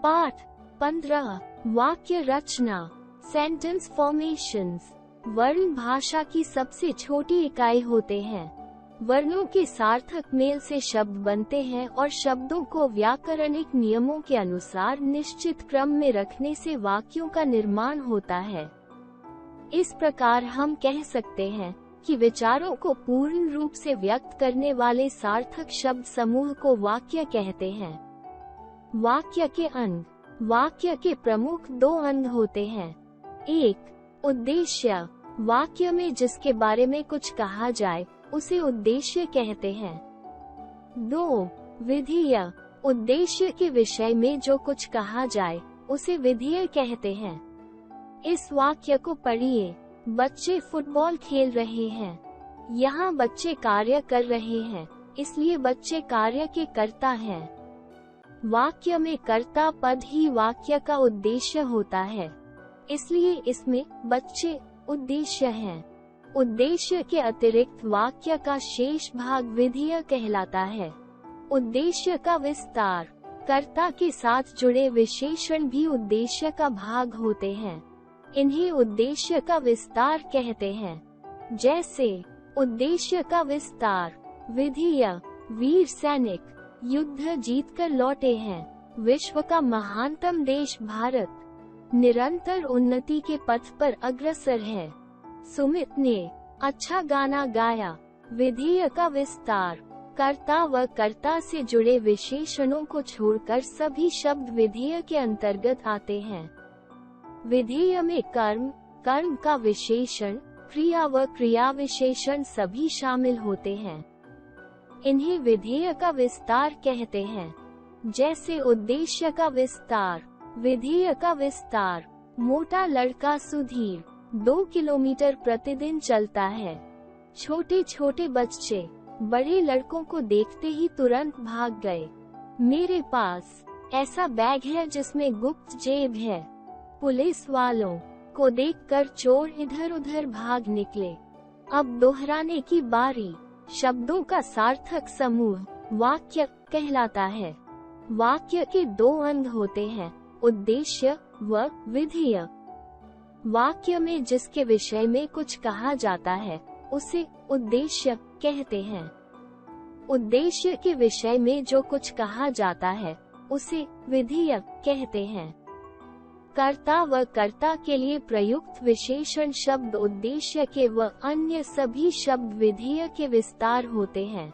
पाठ 15 वाक्य रचना sentence formations. वर्ण भाषा की सबसे छोटी इकाई होते हैं। वर्णों के सार्थक मेल से शब्द बनते हैं और शब्दों को व्याकरणिक नियमों के अनुसार निश्चित क्रम में रखने से वाक्यों का निर्माण होता है। इस प्रकार हम कह सकते हैं कि विचारों को पूर्ण रूप से व्यक्त करने वाले सार्थक शब्द समूह को वाक्य कहते हैं। वाक्य के अंग। वाक्य के प्रमुख दो अंग होते हैं। 1. उद्देश्य। वाक्य में जिसके बारे में कुछ कहा जाए उसे उद्देश्य कहते हैं। 2. विधेय। उद्देश्य के विषय में जो कुछ कहा जाए उसे विधेय कहते हैं। इस वाक्य को पढ़िए। बच्चे फुटबॉल खेल रहे हैं। यहाँ बच्चे कार्य कर रहे हैं, इसलिए बच्चे कार्य के कर्ता हैं। वाक्य में कर्ता पद ही वाक्य का उद्देश्य होता है, इसलिए इसमें बच्चे उद्देश्य हैं। उद्देश्य के अतिरिक्त वाक्य का शेष भाग विधेय कहलाता है। उद्देश्य का विस्तार। कर्ता के साथ जुड़े विशेषण भी उद्देश्य का भाग होते हैं। इन्हें उद्देश्य का विस्तार कहते हैं। जैसे उद्देश्य का विस्तार। विधेय। वीर सैनिक युद्ध जीतकर लौटे हैं। विश्व का महानतम देश भारत निरंतर उन्नति के पथ पर अग्रसर है। सुमित ने अच्छा गाना गाया। विधेय का विस्तार। कर्ता व कर्ता से जुड़े विशेषणों को छोड़कर सभी शब्द विधेय के अंतर्गत आते हैं। विधेय में कर्म, कर्म का विशेषण, क्रिया व क्रिया विशेषण सभी शामिल होते हैं। इन्हें विधेय का विस्तार कहते हैं। जैसे उद्देश्य का विस्तार। विधेय का विस्तार। मोटा लड़का सुधीर 2 किलोमीटर प्रतिदिन चलता है। छोटे छोटे बच्चे बड़े लड़कों को देखते ही तुरंत भाग गए। मेरे पास ऐसा बैग है जिसमें गुप्त जेब है। पुलिस वालों को देखकर चोर इधर उधर भाग निकले। अब दोहराने की बारी। शब्दों का सार्थक समूह वाक्य कहलाता है। वाक्य के दो अंग होते हैं, उद्देश्य व विधेय। वाक्य में जिसके विषय में कुछ कहा जाता है उसे उद्देश्य कहते हैं। उद्देश्य के विषय में जो कुछ कहा जाता है उसे विधेय कहते हैं। कर्ता व कर्ता के लिए प्रयुक्त विशेषण शब्द उद्देश्य के व अन्य सभी शब्द विधेय के विस्तार होते हैं।